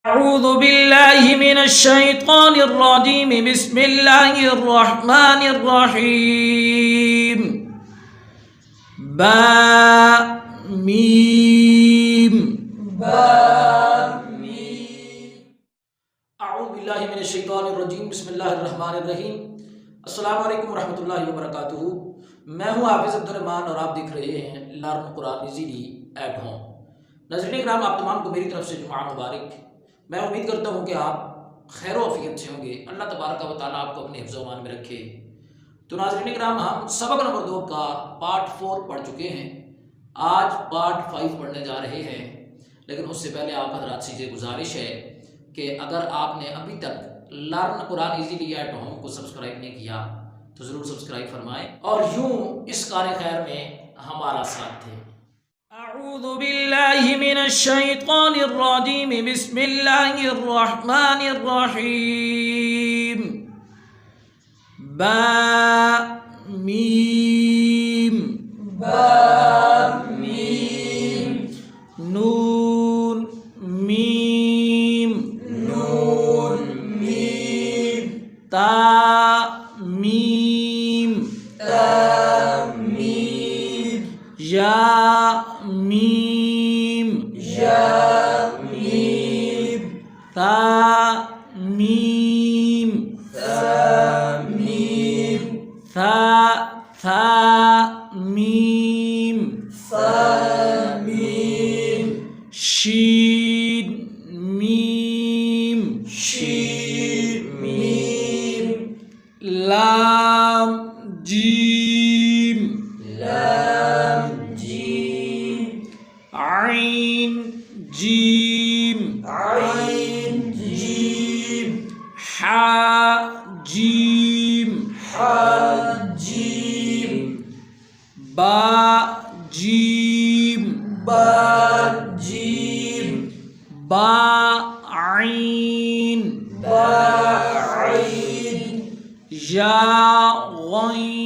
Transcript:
أعوذ بالله من الشيطان الرجيم. بسم الله الرحمن الرحيم. با ميم اعوذ باللہ من الشیطان الرجیم. بسم اللہ الرحمن الرحیم. السلام علیکم ورحمۃ اللہ وبرکاتہ. میں ہوں حافظ عبد الرحمن اور آپ دیکھ رہے ہیں learn Quran easily at home. ناظرین کرام، آپ تمام کو میری طرف سے جمعہ مبارک. میں امید کرتا ہوں کہ آپ خیر و عافیت سے ہوں گے. اللہ تبارک و تعالیٰ آپ کو اپنے حفظ و امان میں رکھے. تو ناظرین کرام، ہم سبق نمبر 2 کا پارٹ 4 پڑھ چکے ہیں. آج پارٹ 5 پڑھنے جا رہے ہیں. لیکن اس سے پہلے آپ حضرات سے یہ گزارش ہے کہ اگر آپ نے ابھی تک learn Quran easily at home کو سبسکرائب نہیں کیا تو ضرور سبسکرائب فرمائیں اور یوں اس کار خیر میں ہمارا ساتھ دیں. اعوذ باللہ من الشیطان الرجیم. بسم اللہ الرحمن الرحیم. با میم نون میم تا میم یا میم تا میم ثا میم شین میم لام جیم عین جیم حا جیم با جیم با عین یا غین